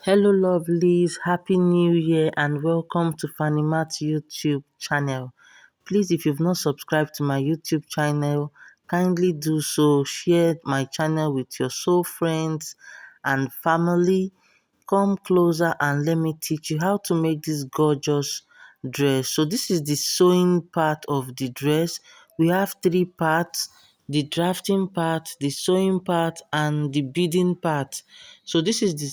Hello lovelies, happy new year and welcome to Fanimattz YouTube channel. Please, if you've not subscribed to my YouTube channel, kindly do so. Share my channel with your soul friends and family. Come closer and let me teach you how to make this gorgeous dress. So this is the sewing part of the dress. We have three parts: the drafting part, the sewing part and the beading part. So this is the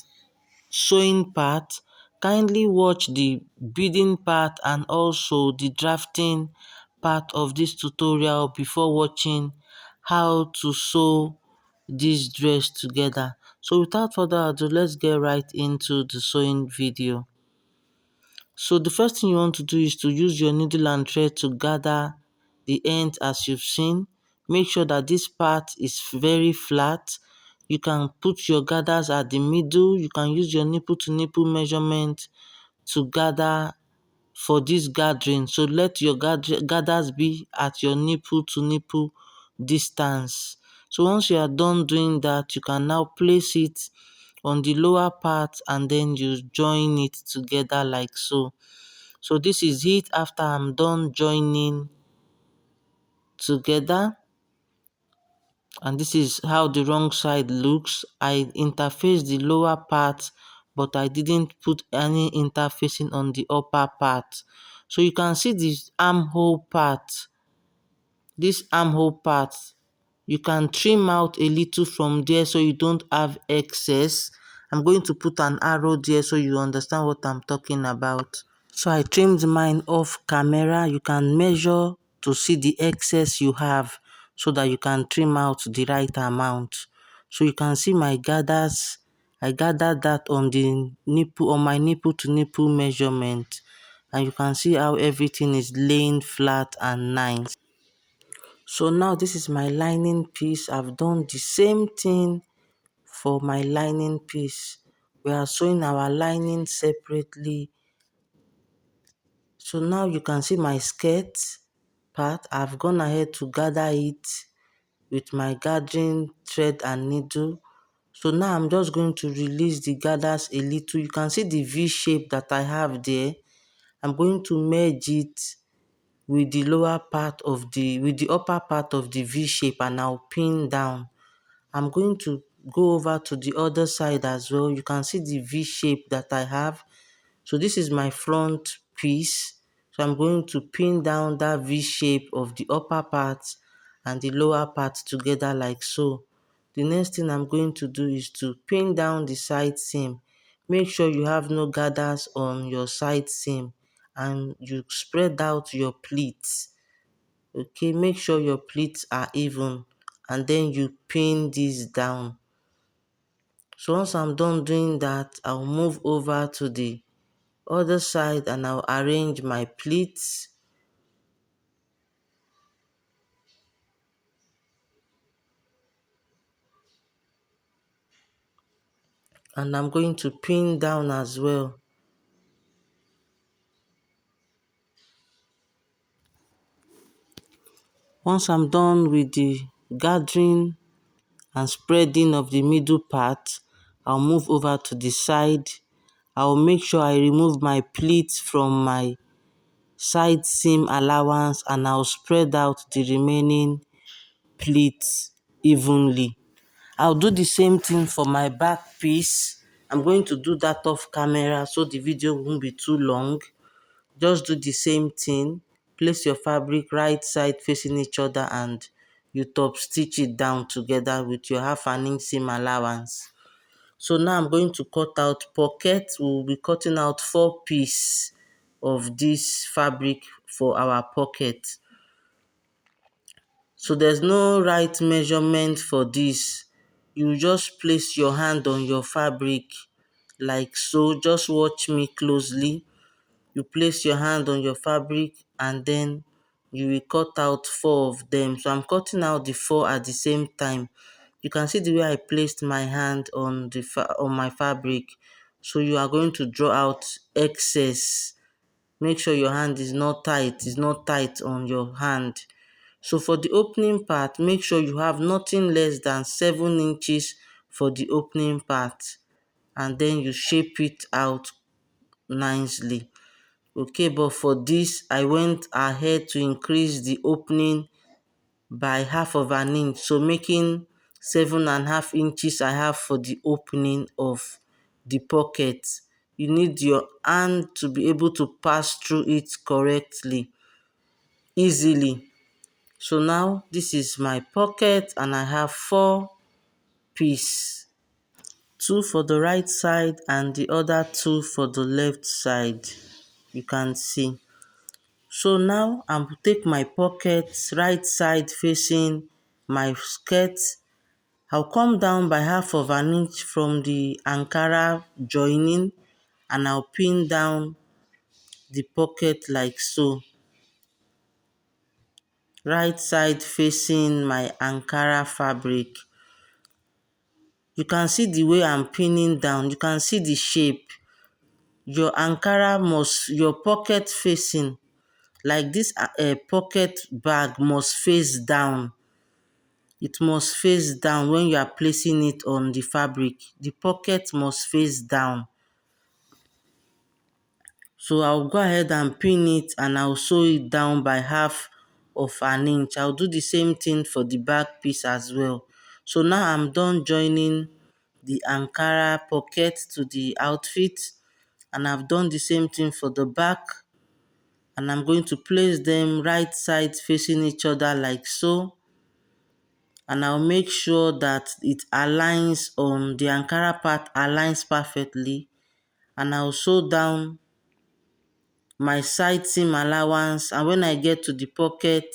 sewing part. Kindly watch the beading part and also the drafting part of this tutorial before watching how to sew this dress together. So without further ado, let's get right into the sewing video. So the first thing you want to do is to use your needle and thread to gather the ends as you've seen. Make sure that this part is very flat. You can put your gathers at the middle. You can use your nipple to nipple measurement to gather for this gathering. So let your gathers be at your nipple to nipple distance. So once you are done doing that, you can now place it on the lower part and then you join it together like so. So this is it after I'm done joining together, and this is how the wrong side looks. I interfaced the lower part, but I didn't put any interfacing on the upper part. So you can see this armhole part. This armhole part, you can trim out a little from there so you don't have excess. I'm going to put an arrow there so you understand what I'm talking about. So I trimmed mine off camera. You can measure to see the excess you have so that you can trim out the right amount. So you can see my gathers. I gathered that on the nipple, on my nipple to nipple measurement. And you can see how everything is laying flat and nice. So now this is my lining piece. I've done the same thing for my lining piece. We are sewing our lining separately. So now you can see my skirt part. I've gone ahead to gather it with my gathering thread and needle. So now I'm just going to release the gathers a little. You can see the V shape that I have there. I'm going to merge it with the upper part of the V shape, and I'll pin down. I'm going to go over to the other side as well. You can see the V shape that I have. So this is my front piece. So I'm going to pin down that V shape of the upper part and the lower part together like so. The next thing I'm going to do is to pin down the side seam. Make sure you have no gathers on your side seam and you spread out your pleats. Okay, make sure your pleats are even and then you pin this down. So once I'm done doing that, I'll move over to the other side and I'll arrange my pleats. And I'm going to pin down as well. Once I'm done with the gathering and spreading of the middle part, I'll move over to the side. I'll make sure I remove my pleats from my side seam allowance and I'll spread out the remaining pleats evenly. I'll do the same thing for my back piece. I'm going to do that off camera so the video won't be too long. Just do the same thing. Place your fabric right side facing each other and you top stitch it down together with your half an inch seam allowance. So now I'm going to cut out pockets. We'll be cutting out 4 pieces of this fabric for our pocket. So there's no right measurement for this. You just place your hand on your fabric like so. Just watch me closely. You place your hand on your fabric and then you will cut out 4 of them. So I'm cutting out the 4 at the same time. You can see the way I placed my hand on on my fabric. So you are going to draw out excess. Make sure your hand is not tight. It's not tight on your hand. So for the opening part, make sure you have nothing less than 7 inches for the opening part. and then you shape it out nicely. Okay, but for this I went ahead to increase the opening by half of an inch, so making 7.5 inches I have for the opening of the pocket. You need your hand to be able to pass through it correctly, easily. So now this is my pocket and I have 4 pieces, 2 for the right side and the other 2 for the left side, you can see. So now I will take my pocket, right side facing my skirt. I'll come down by half of an inch from the Ankara joining and I'll pin down the pocket like so. Right side facing my Ankara fabric. You can see the way I'm pinning down, you can see the shape. Your Ankara your pocket facing, like this pocket bag must face down. It must face down when you are placing it on the fabric. The pocket must face down. So I'll go ahead and pin it and I'll sew it down by half of an inch. I'll do the same thing for the back piece as well. So now I'm done joining the Ankara pocket to the outfit, and I've done the same thing for the back, and I'm going to place them right sides facing each other like so, and I'll make sure that it aligns on the Ankara part, aligns perfectly, and I'll sew down my side seam allowance, and when I get to the pocket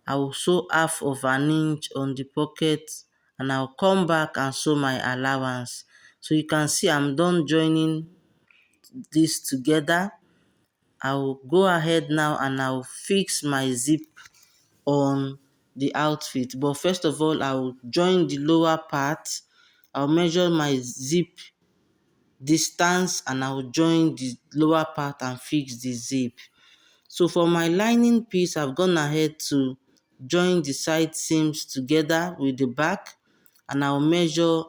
I will sew half of an inch on the pocket and I'll come back and sew my allowance. So you can see I'm done joining this together. I'll go ahead now and I'll fix my zip on the outfit, but first of all I'll join the lower part. I'll measure my zip distance and I'll join the lower part and fix the zip. So for my lining piece, I've gone ahead to join the side seams together with the back, and I'll measure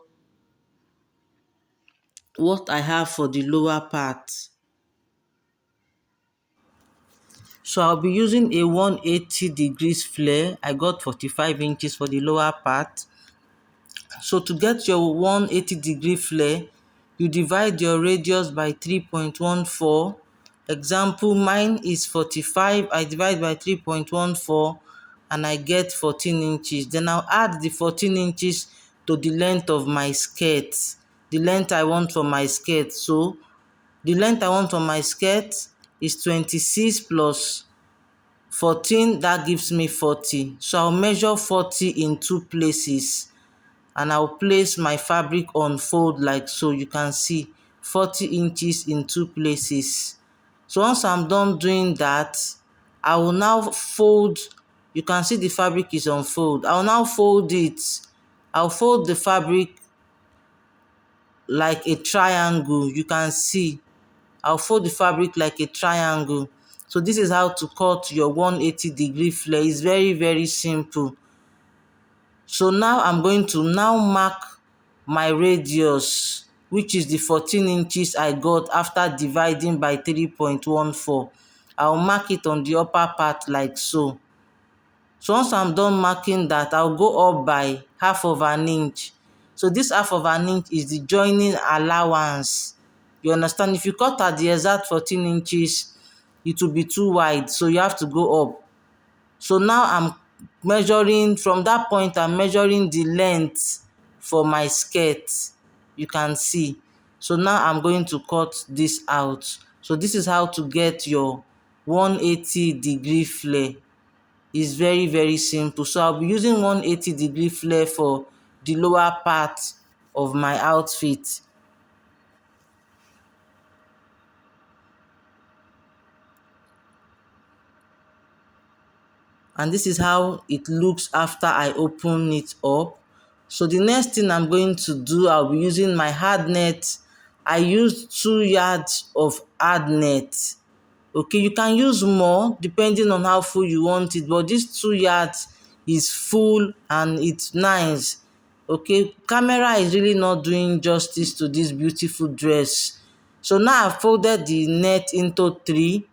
what I have for the lower part. So I'll be using a 180 degrees flare. I got 45 inches for the lower part. So to get your 180-degree flare, you divide your radius by 3.14. Example, mine is 45. I divide by 3.14 and I get 14 inches. Then I'll add the 14 inches to the length of my skirt, the length I want for my skirt. So the length I want for my skirt is 26 plus 14, that gives me 40. So I'll measure 40 in 2 places. And I'll place my fabric on fold like so. You can see 40 inches in 2 places. So once I'm done doing that, I will now fold. You can see the fabric is on fold. I will now fold it. I'll fold the fabric like a triangle. You can see I'll fold the fabric like a triangle. So this is how to cut your 180-degree flare. It's very, very simple. So now I'm going to now mark my radius, which is the 14 inches I got after dividing by 3.14. I'll mark it on the upper part like so. So once I'm done marking that, I'll go up by half of an inch. So this half of an inch is the joining allowance. You understand? If you cut at the exact 14 inches, it will be too wide, so you have to go up. So now I'm measuring, from that point I'm measuring the length for my skirt. You can see. So now I'm going to cut this out. So this is how to get your 180-degree flare. It's very, very simple. So I'll be using 180-degree flare for the lower part of my outfit. And this is how it looks after I open it up. So the next thing I'm going to do, I'll be using my hard net. I used 2 yards of hard net. Okay, you can use more depending on how full you want it, but this 2 yards is full and it's nice. Okay, camera is really not doing justice to this beautiful dress. So now I've folded the net into 3.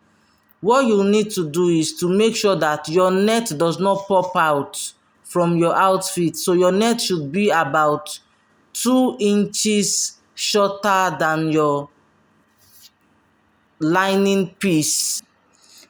What you need to do is to make sure that your net does not pop out from your outfit. So your net should be about 2 inches shorter than your lining piece.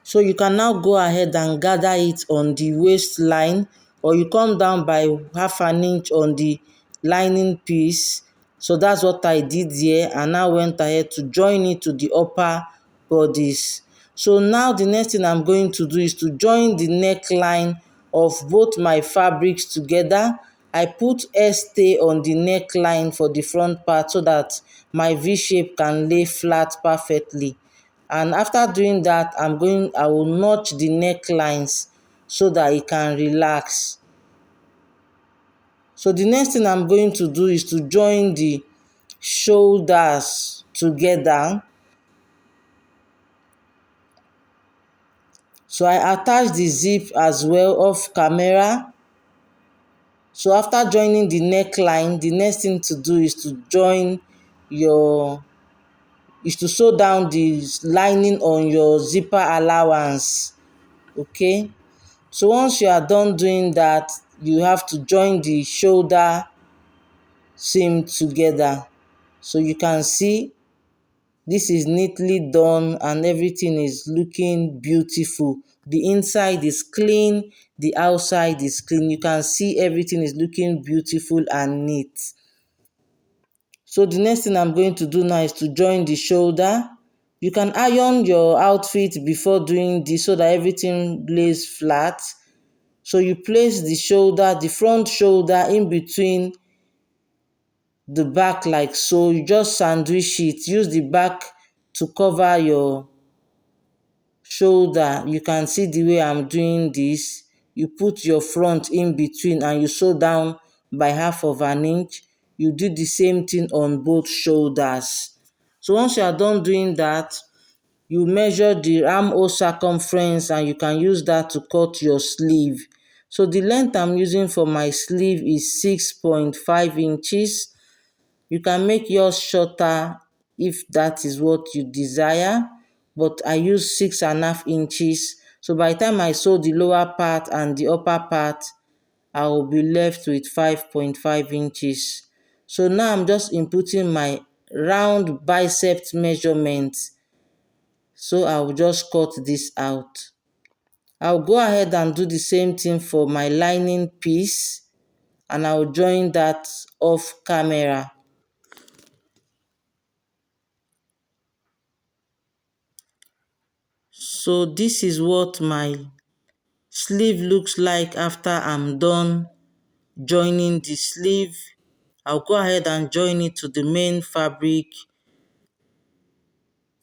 So you can now go ahead and gather it on the waistline, or you come down by half an inch on the lining piece. So that's what I did here, and I went ahead to join it to the upper bodice. So now the next thing I'm going to do is to join the neckline of both my fabrics together. I put stay on the neckline for the front part so that my V shape can lay flat perfectly. And after doing that, I will notch the necklines so that it can relax. So the next thing I'm going to do is to join the shoulders together. So I attach the zip as well off camera. So after joining the neckline, the next thing to do is to sew down the lining on your zipper allowance. Okay. So once you are done doing that, you have to join the shoulder seam together. So you can see this is neatly done and everything is looking beautiful. The inside is clean, the outside is clean. You can see everything is looking beautiful and neat. So the next thing I'm going to do now is to join the shoulder. You can iron your outfit before doing this so that everything lays flat. So you place the front shoulder in between the back like so. You just sandwich it. Use the back to cover your shoulder. You can see the way I'm doing this. You put your front in between and you sew down by half of an inch. You do the same thing on both shoulders. So once you are done doing that, you measure the armhole circumference and you can use that to cut your sleeve. So the length I'm using for my sleeve is 6.5 inches. You can make yours shorter if that is what you desire, but I use 6.5 inches. So by the time I sew the lower part and the upper part, I will be left with 5.5 inches. So now I'm just inputting my round bicep measurement. So I will just cut this out. I'll go ahead and do the same thing for my lining piece, and I'll join that off camera. So this is what my sleeve looks like after I'm done joining the sleeve. I'll go ahead and join it to the main fabric,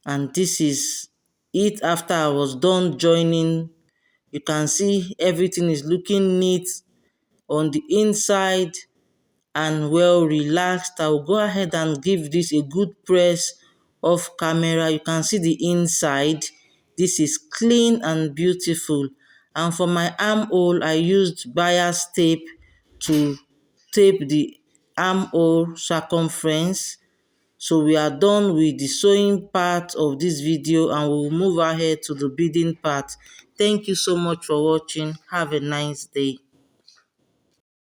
and this is it after I was done joining. You can see everything is looking neat on the inside and well relaxed. I will go ahead and give this a good press off camera. You can see the inside. This is clean and beautiful. And for my armhole, I used bias tape to tape the armhole circumference. So we are done with the sewing part of this video and we'll move ahead to the beading part. Thank you so much for watching. Have a nice day.